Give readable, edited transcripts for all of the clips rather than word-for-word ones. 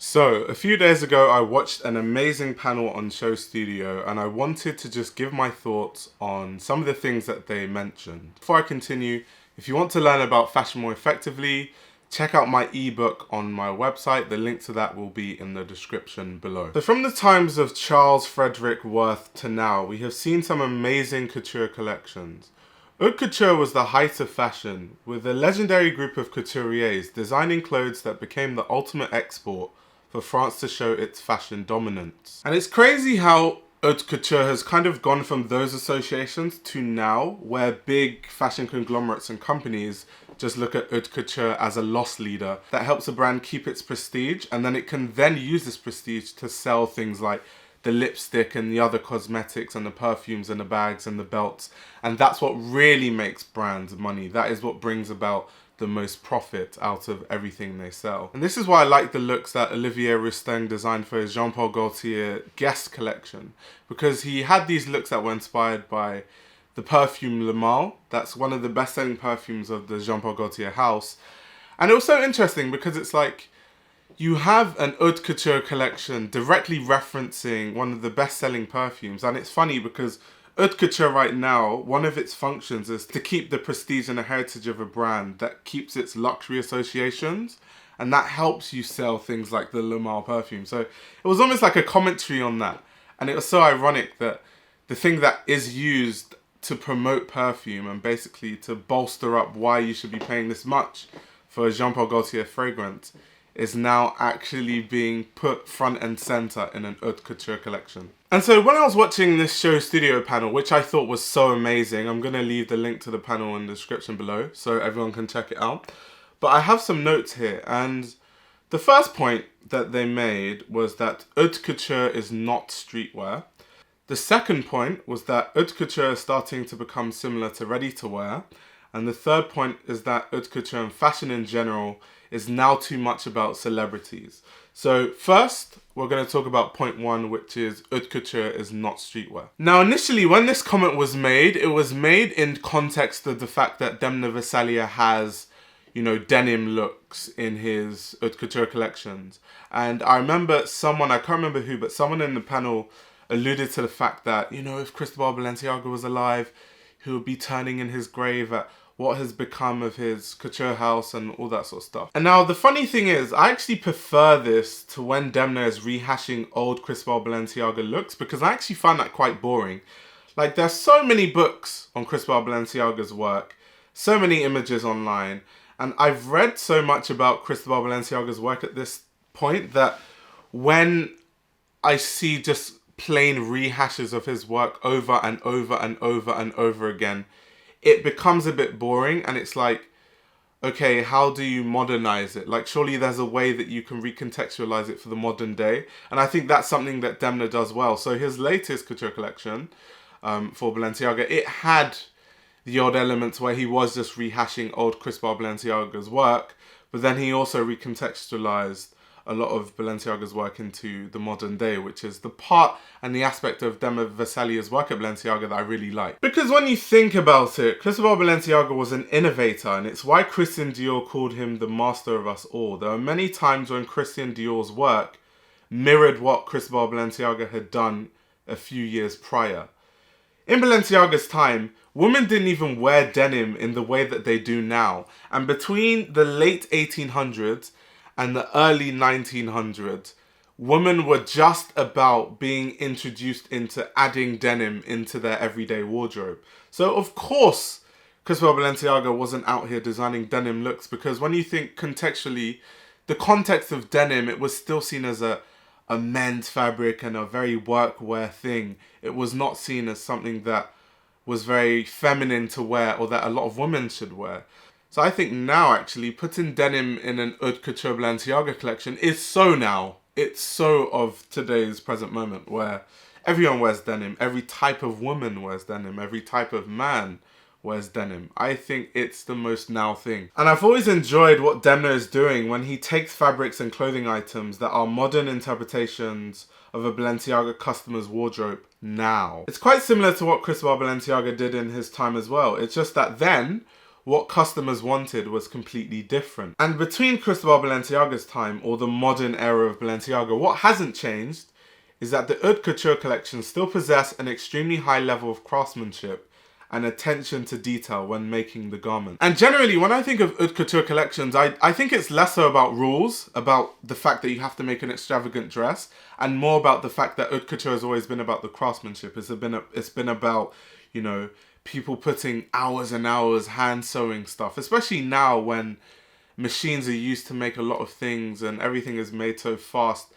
So, a few days ago I watched an amazing panel on Show Studio and I wanted to just give my thoughts on some of the things that they mentioned. Before I continue, if you want to learn about fashion more effectively, check out my ebook on my website. The link to that will be in the description below. So from the times of Charles Frederick Worth to now, we have seen some amazing couture collections. Haute Couture was the height of fashion, with a legendary group of couturiers designing clothes that became the ultimate export for France to show its fashion dominance. And it's crazy how Haute Couture has kind of gone from those associations to now, where big fashion conglomerates and companies just look at Haute Couture as a loss leader that helps a brand keep its prestige, and then it can then use this prestige to sell things like the lipstick and the other cosmetics and the perfumes and the bags and the belts. And that's what really makes brands money. That is what brings about the most profit out of everything they sell. And this is why I like the looks that Olivier Rousteing designed for his Jean Paul Gaultier guest collection, because he had these looks that were inspired by the perfume Le Male. That's one of the best-selling perfumes of the Jean Paul Gaultier house. And it was so interesting because it's like you have an Haute Couture collection directly referencing one of the best-selling perfumes. And it's funny because Haute Couture right now, one of its functions is to keep the prestige and the heritage of a brand that keeps its luxury associations, and that helps you sell things like the Le Male perfume. So it was almost like a commentary on that, and it was so ironic that the thing that is used to promote perfume and basically to bolster up why you should be paying this much for a Jean Paul Gaultier fragrance is now actually being put front and center in an Haute Couture collection. And so when I was watching this Show Studio panel, which I thought was so amazing, I'm going to leave the link to the panel in the description below so everyone can check it out. But I have some notes here, and the first point that they made was that Haute Couture is not streetwear. The second point was that Haute Couture is starting to become similar to ready-to-wear. And the third point is that Haute Couture and fashion in general is now too much about celebrities. So first, we're going to talk about point one, which is Haute Couture is not streetwear. Now, initially, when this comment was made, it was made in context of the fact that Demna Gvasalia has, denim looks in his Haute Couture collections. And I remember someone, I can't remember who, but someone in the panel alluded to the fact that, if Cristobal Balenciaga was alive, he would be turning in his grave at what has become of his couture house and all that sort of stuff. And now the funny thing is, I actually prefer this to when Demna is rehashing old Cristobal Balenciaga looks, because I actually find that quite boring. Like, there's so many books on Cristobal Balenciaga's work, so many images online, and I've read so much about Cristobal Balenciaga's work at this point that when I see just plain rehashes of his work over and over and over and over again, it becomes a bit boring, and it's like, okay, how do you modernize it? Like, surely there's a way that you can recontextualize it for the modern day. And I think that's something that Demna does well. So his latest couture collection for Balenciaga, it had the odd elements where he was just rehashing old Cristobal Balenciaga's work, but then he also recontextualized a lot of Balenciaga's work into the modern day, which is the part and the aspect of Demna Gvasalia's work at Balenciaga that I really like. Because when you think about it, Cristobal Balenciaga was an innovator, and it's why Christian Dior called him the master of us all. There are many times when Christian Dior's work mirrored what Cristobal Balenciaga had done a few years prior. In Balenciaga's time, women didn't even wear denim in the way that they do now. And between the late 1800s and the early 1900s, women were just about being introduced into adding denim into their everyday wardrobe. So of course, Cristobal Balenciaga wasn't out here designing denim looks, because when you think contextually, the context of denim, it was still seen as a men's fabric and a very workwear thing. It was not seen as something that was very feminine to wear or that a lot of women should wear. So I think now, actually, putting denim in an Haute Couture Balenciaga collection is so now. It's so of today's present moment, where everyone wears denim. Every type of woman wears denim. Every type of man wears denim. I think it's the most now thing. And I've always enjoyed what Demna is doing when he takes fabrics and clothing items that are modern interpretations of a Balenciaga customer's wardrobe now. It's quite similar to what Cristobal Balenciaga did in his time as well. It's just that then, what customers wanted was completely different. And between Cristobal Balenciaga's time, or the modern era of Balenciaga, what hasn't changed is that the Haute Couture collections still possess an extremely high level of craftsmanship and attention to detail when making the garment. And generally, when I think of Haute Couture collections, I think it's less so about rules, about the fact that you have to make an extravagant dress, and more about the fact that Haute Couture has always been about the craftsmanship. It's been about, you know, people putting hours and hours hand sewing stuff, especially now when machines are used to make a lot of things and everything is made so fast.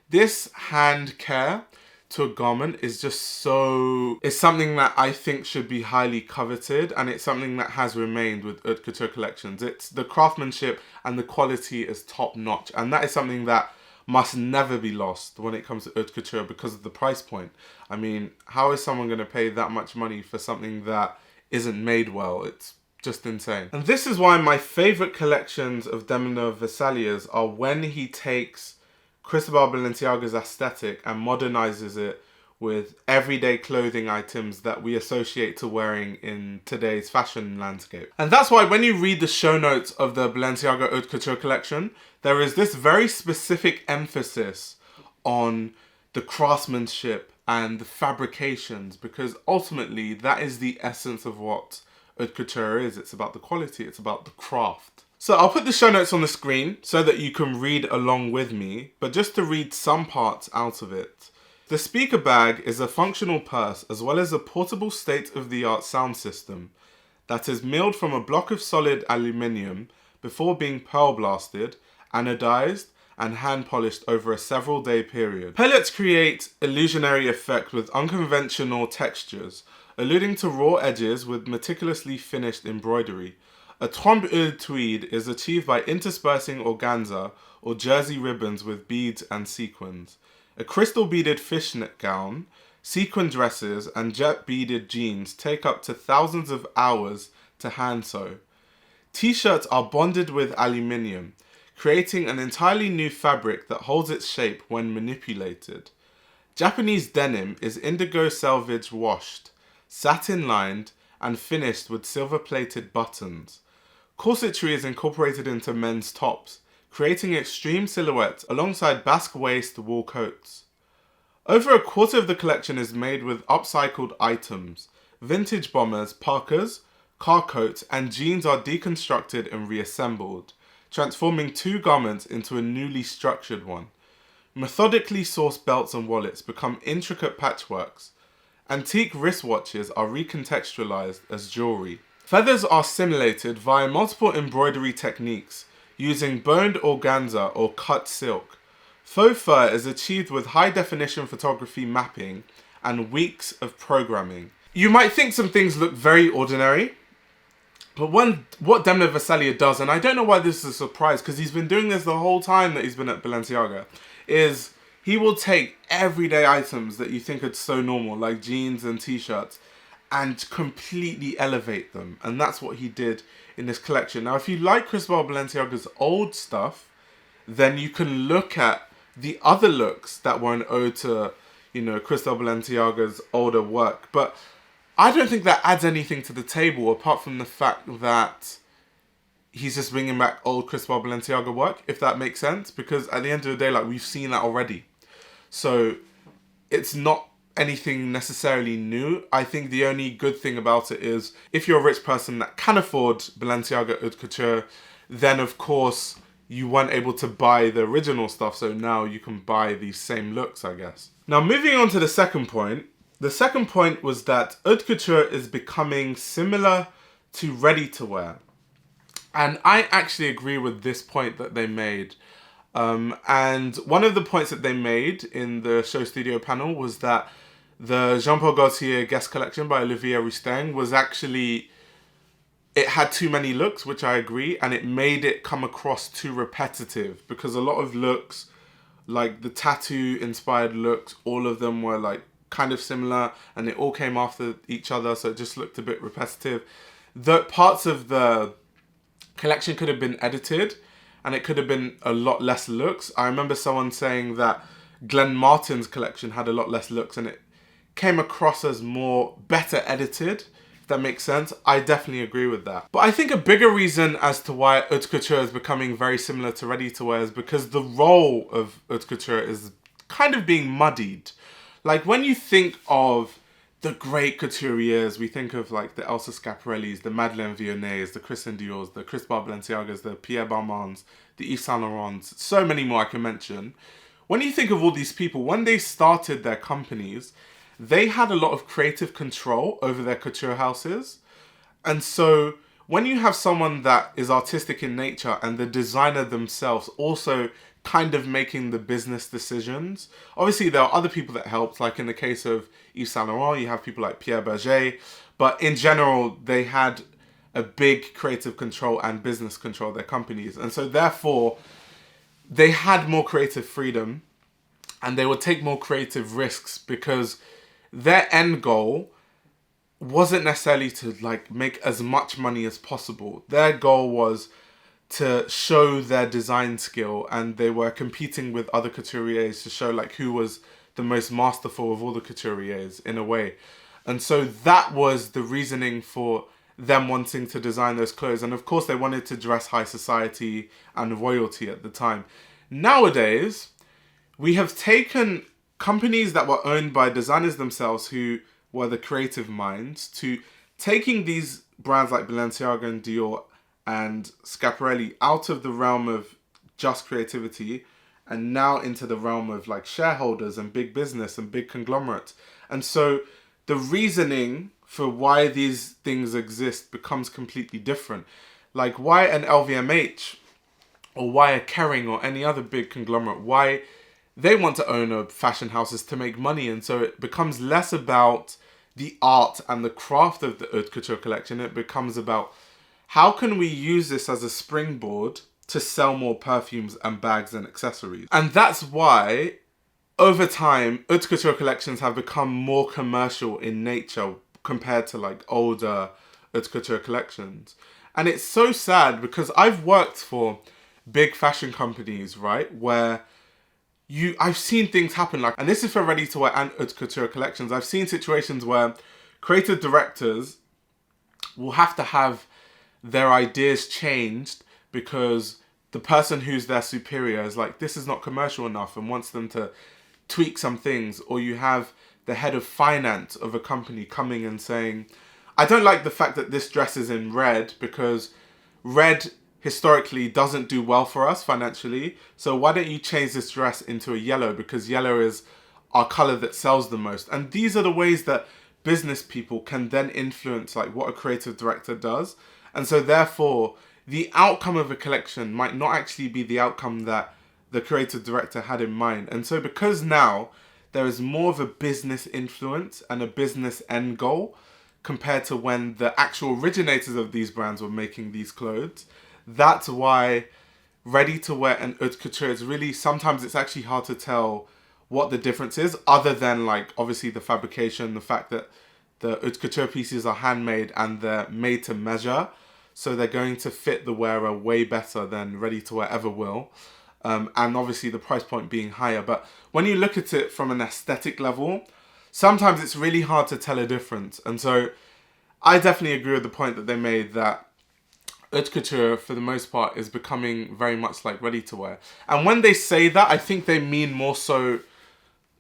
This hand care to a garment is just so... It's something that I think should be highly coveted, and it's something that has remained with Haute Couture collections. It's the craftsmanship and the quality is top notch, and that is something that must never be lost when it comes to Haute Couture because of the price point. I mean, how is someone going to pay that much money for something that isn't made well? It's just insane. And this is why my favourite collections of Demna Gvasalia's are when he takes Cristobal Balenciaga's aesthetic and modernizes it with everyday clothing items that we associate to wearing in today's fashion landscape. And that's why when you read the show notes of the Balenciaga Haute Couture collection, there is this very specific emphasis on the craftsmanship and the fabrications, because ultimately that is the essence of what Haute Couture is. It's about the quality, it's about the craft. So I'll put the show notes on the screen so that you can read along with me, but just to read some parts out of it. The speaker bag is a functional purse as well as a portable state-of-the-art sound system that is milled from a block of solid aluminium before being pearl blasted, anodized, and hand polished over a several day period. Pellets create illusionary effect with unconventional textures, alluding to raw edges with meticulously finished embroidery. A trompe-l'œil tweed is achieved by interspersing organza or jersey ribbons with beads and sequins. A crystal beaded fishnet gown, sequin dresses, and jet beaded jeans take up to thousands of hours to hand sew. T-shirts are bonded with aluminium, creating an entirely new fabric that holds its shape when manipulated. Japanese denim is indigo selvage washed, satin lined, and finished with silver-plated buttons. Corsetry is incorporated into men's tops, creating extreme silhouettes alongside basque waist wool coats. Over a quarter of the collection is made with upcycled items. Vintage bombers, parkas, car coats, and jeans are deconstructed and reassembled, transforming two garments into a newly structured one. Methodically sourced belts and wallets become intricate patchworks. Antique wristwatches are recontextualized as jewelry. Feathers are simulated via multiple embroidery techniques using boned organza or cut silk. Faux fur is achieved with high-definition photography mapping and weeks of programming. You might think some things look very ordinary, but what Demna Gvasalia does, and I don't know why this is a surprise because he's been doing this the whole time that he's been at Balenciaga, is he will take everyday items that you think are so normal, like jeans and t-shirts, and completely elevate them. And that's what he did in this collection. Now, if you like Cristobal Balenciaga's old stuff, then you can look at the other looks that were an ode to, you know, Cristobal Balenciaga's older work. But I don't think that adds anything to the table apart from the fact that he's just bringing back old Cristobal Balenciaga work, if that makes sense. Because at the end of the day, like, we've seen that already. So it's not anything necessarily new. I think the only good thing about it is if you're a rich person that can afford Balenciaga Haute Couture, then of course you weren't able to buy the original stuff, so now you can buy these same looks, I guess. Now, moving on to the second point. The second point was that Haute Couture is becoming similar to ready-to-wear. And I actually agree with this point that they made. And one of the points that they made in the show studio panel was that the Jean Paul Gaultier guest collection by Olivier Rousteing was actually, it had too many looks, which I agree, and it made it come across too repetitive because a lot of looks, like the tattoo inspired looks, all of them were like kind of similar and it all came after each other, so it just looked a bit repetitive. The parts of the collection could have been edited and it could have been a lot less looks. I remember someone saying that Glenn Martin's collection had a lot less looks and it came across as better edited, if that makes sense. I definitely agree with that. But I think a bigger reason as to why haute couture is becoming very similar to ready-to-wear is because the role of haute couture is kind of being muddied. Like when you think of the great couturiers, we think of like the Elsa Schiaparellis, the Madeleine Vionets, the Christian Dior's, the Chris Balenciagas, the Pierre Balmains, the Yves Saint Laurents, so many more I can mention. When you think of all these people, when they started their companies, they had a lot of creative control over their couture houses. And so when you have someone that is artistic in nature and the designer themselves also kind of making the business decisions, obviously there are other people that helped, like in the case of Yves Saint Laurent, you have people like Pierre Berger, but in general, they had a big creative control and business control of their companies. And so therefore, they had more creative freedom and they would take more creative risks because their end goal wasn't necessarily to like make as much money as possible. Their goal was to show their design skill, and they were competing with other couturiers to show like who was the most masterful of all the couturiers in a way. And so that was the reasoning for them wanting to design those clothes. And of course they wanted to dress high society and royalty at the time. Nowadays, we have taken companies that were owned by designers themselves who were the creative minds to taking these brands like Balenciaga and Dior and Schiaparelli out of the realm of just creativity and now into the realm of like shareholders and big business and big conglomerates. And so the reasoning for why these things exist becomes completely different. Like why an LVMH or why a Kering or any other big conglomerate, why they want to own a fashion houses to make money. And so it becomes less about the art and the craft of the haute couture collection. It becomes about how can we use this as a springboard to sell more perfumes and bags and accessories. And that's why over time, haute couture collections have become more commercial in nature compared to like older haute couture collections. And it's so sad because I've worked for big fashion companies, right, where I've seen things happen like, and this is for ready-to-wear and haute couture collections, I've seen situations where creative directors will have to have their ideas changed because the person who's their superior is like, this is not commercial enough and wants them to tweak some things. Or you have the head of finance of a company coming and saying, I don't like the fact that this dress is in red because red historically doesn't do well for us financially. So why don't you change this dress into a yellow because yellow is our color that sells the most. And these are the ways that business people can then influence like what a creative director does. And so therefore, the outcome of a collection might not actually be the outcome that the creative director had in mind. And so because now there is more of a business influence and a business end goal compared to when the actual originators of these brands were making these clothes, that's why ready-to-wear and haute couture is really, sometimes it's actually hard to tell what the difference is, other than like obviously the fabrication, the fact that the haute couture pieces are handmade and they're made to measure. So they're going to fit the wearer way better than ready-to-wear ever will. And obviously the price point being higher. But when you look at it from an aesthetic level, sometimes it's really hard to tell a difference. And so I definitely agree with the point that they made that haute couture, for the most part, is becoming very much like ready-to-wear. And when they say that, I think they mean more so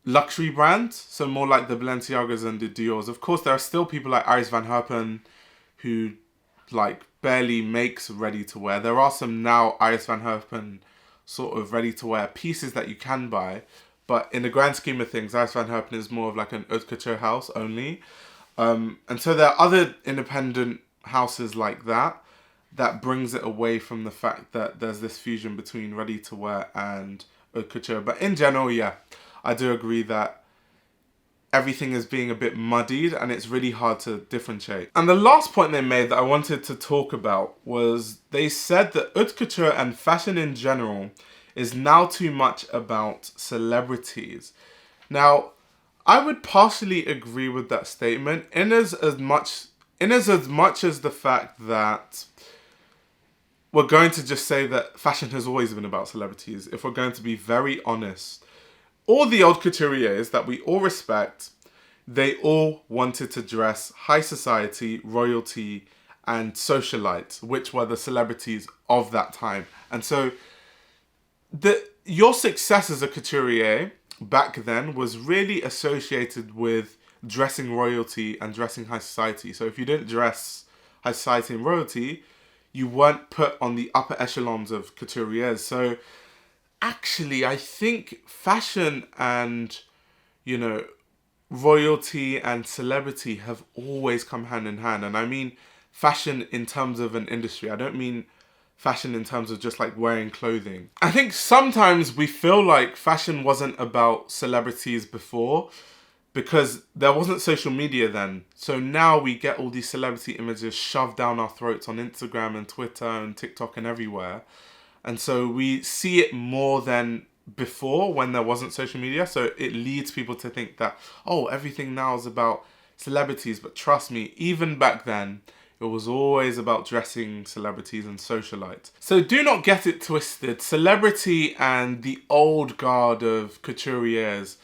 luxury brands. So more like the Balenciagas and the Dior's. Of course, there are still people like Iris van Herpen who like barely makes ready-to-wear. There are some now Iris van Herpen sort of ready-to-wear pieces that you can buy. But in the grand scheme of things, Iris van Herpen is more of like an haute couture house only. And so there are other independent houses like that brings it away from the fact that there's this fusion between ready-to-wear and haute couture. But in general, yeah, I do agree that everything is being a bit muddied and it's really hard to differentiate. And the last point they made that I wanted to talk about was they said that haute couture and fashion in general is now too much about celebrities. Now, I would partially agree with that statement in as much as the fact that we're going to just say that fashion has always been about celebrities. If we're going to be very honest, all the old couturiers that we all respect, they all wanted to dress high society, royalty, and socialites, which were the celebrities of that time. And so your success as a couturier back then was really associated with dressing royalty and dressing high society. So if you didn't dress high society and royalty, you weren't put on the upper echelons of couturiers. So actually, I think fashion and, you know, royalty and celebrity have always come hand in hand. And I mean fashion in terms of an industry. I don't mean fashion in terms of just like wearing clothing. I think sometimes we feel like fashion wasn't about celebrities before because there wasn't social media then. So now we get all these celebrity images shoved down our throats on Instagram and Twitter and TikTok and everywhere. And so we see it more than before when there wasn't social media. So it leads people to think that, oh, everything now is about celebrities. But trust me, even back then, it was always about dressing celebrities and socialites. So do not get it twisted. Celebrity and the old guard of couturiers,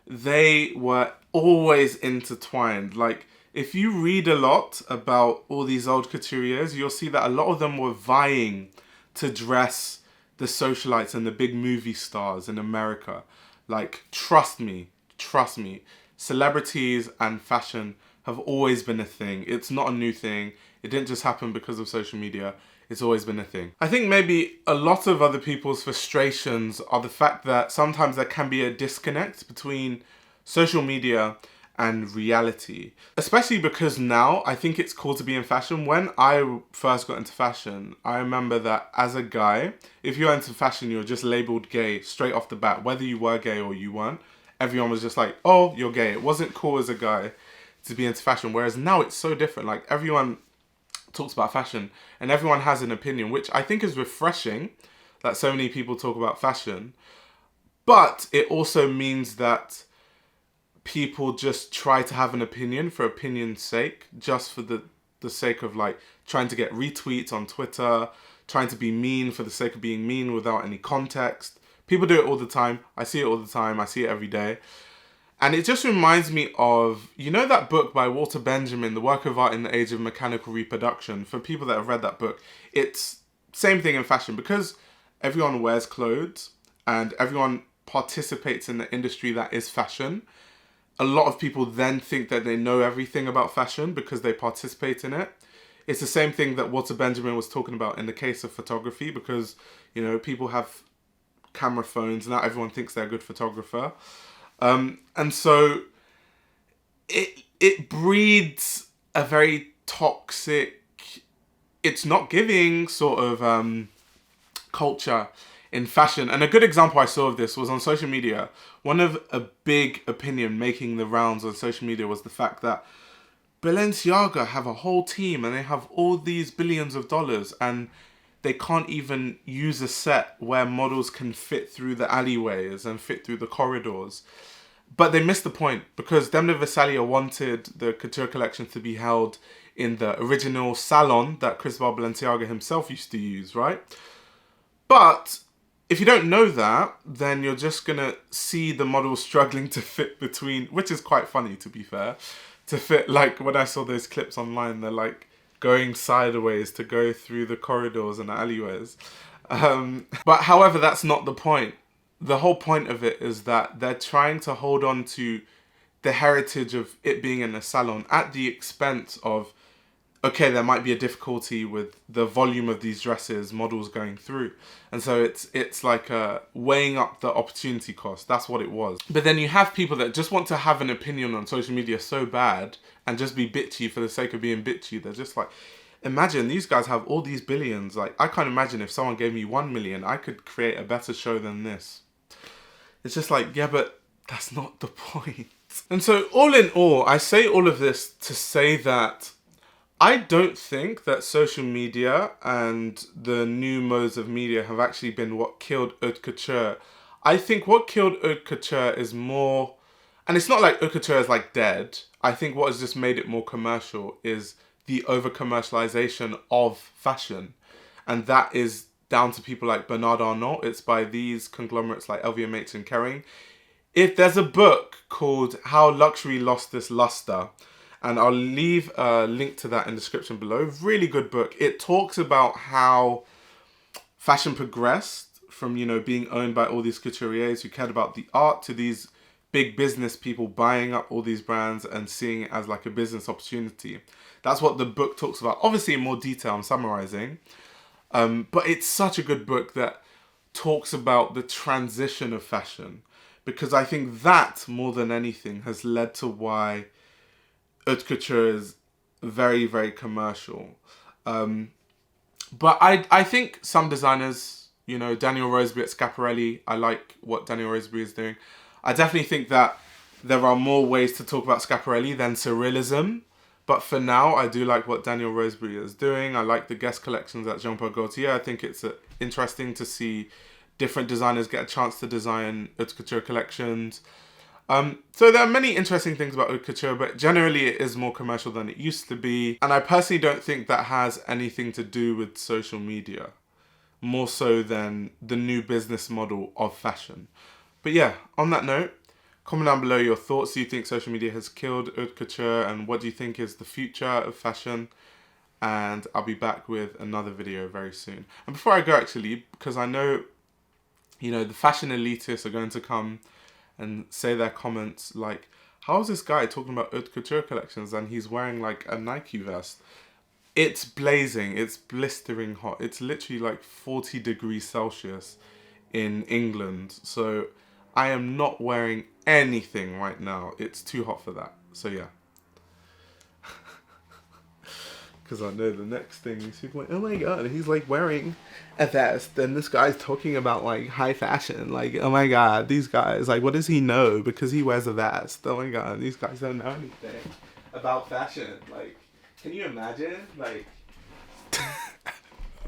they were always intertwined. Like, if you read a lot about all these old couturiers, you'll see that a lot of them were vying to dress the socialites and the big movie stars in America. Like, trust me, celebrities and fashion have always been a thing. It's not a new thing. It didn't just happen because of social media. It's always been a thing. I think maybe a lot of other people's frustrations are the fact that sometimes there can be a disconnect between social media and reality. Especially because now I think it's cool to be in fashion. When I first got into fashion, I remember that as a guy, if you're into fashion, you're just labeled gay straight off the bat. Whether you were gay or you weren't, everyone was just like, oh, you're gay. It wasn't cool as a guy to be into fashion. Whereas now it's so different. Like, everyone talks about fashion and everyone has an opinion, which I think is refreshing that so many people talk about fashion. But it also means that people just try to have an opinion for opinion's sake, just for the sake of like trying to get retweets on Twitter, trying to be mean for the sake of being mean without any context. People do it all the time. I see it all the time. I see it every day. And it just reminds me of, you know, that book by Walter Benjamin, The Work of Art in the Age of Mechanical Reproduction. For people that have read that book, it's same thing in fashion, because everyone wears clothes and everyone participates in the industry that is fashion. A lot of people then think that they know everything about fashion because they participate in it. It's the same thing that Walter Benjamin was talking about in the case of photography, because, you know, people have camera phones. Not everyone thinks they're a good photographer. And so it breeds a very toxic, it's not giving sort of culture in fashion. And a good example I saw of this was on social media. One of a big opinion making the rounds on social media was the fact that Balenciaga have a whole team and they have all these billions of dollars and they can't even use a set where models can fit through the alleyways and fit through the corridors. But they missed the point, because Demna Gvasalia wanted the couture collection to be held in the original salon that Cristobal Balenciaga himself used to use, right? But if you don't know that, then you're just going to see the models struggling to fit between, which is quite funny, to be fair, to fit, like, when I saw those clips online, they're like going sideways to go through the corridors and alleyways. But however, that's not the point. The whole point of it is that they're trying to hold on to the heritage of it being in a salon at the expense of, okay, there might be a difficulty with the volume of these dresses, models going through. And so it's like weighing up the opportunity cost. That's what it was. But then you have people that just want to have an opinion on social media so bad and just be bitchy for the sake of being bitchy. They're just like, imagine these guys have all these billions. Like, I can't imagine if someone gave me 1 million, I could create a better show than this. It's just like, yeah, but that's not the point. And so all in all, I say all of this to say that I don't think that social media and the new modes of media have actually been what killed haute couture. I think what killed haute couture is more, and it's not like haute couture is like dead. I think what has just made it more commercial is the over-commercialization of fashion. And that is down to people like Bernard Arnault. It's by these conglomerates like LVMH and Kering. If there's a book called How Luxury Lost Its Luster, and I'll leave a link to that in the description below. Really good book. It talks about how fashion progressed from, you know, being owned by all these couturiers who cared about the art to these big business people buying up all these brands and seeing it as like a business opportunity. That's what the book talks about. Obviously in more detail, I'm summarizing. But it's such a good book that talks about the transition of fashion. Because I think that, more than anything, has led to why haute couture is very, very commercial. But I think some designers, you know, Daniel Roseberry at Schiaparelli, I like what Daniel Roseberry is doing. I definitely think that there are more ways to talk about Schiaparelli than surrealism. But for now, I do like what Daniel Roseberry is doing. I like the guest collections at Jean Paul Gaultier. I think it's interesting to see different designers get a chance to design haute couture collections. So there are many interesting things about haute couture, but generally it is more commercial than it used to be. And I personally don't think that has anything to do with social media, more so than the new business model of fashion. But yeah, on that note, comment down below your thoughts. Do you think social media has killed haute couture, and what do you think is the future of fashion? And I'll be back with another video very soon. And before I go, actually, because I know, you know, the fashion elitists are going to come and say their comments like, how is this guy talking about haute couture collections and he's wearing like a Nike vest? It's blazing, it's blistering hot. It's literally like 40 degrees Celsius in England. So I am not wearing anything right now. It's too hot for that. So yeah. Because I know the next thing is people like, oh my god, he's like wearing a vest and this guy's talking about like high fashion. Like, oh my god, these guys, like, what does he know because he wears a vest? Oh my god, these guys don't know anything about fashion. Like, can you imagine? Like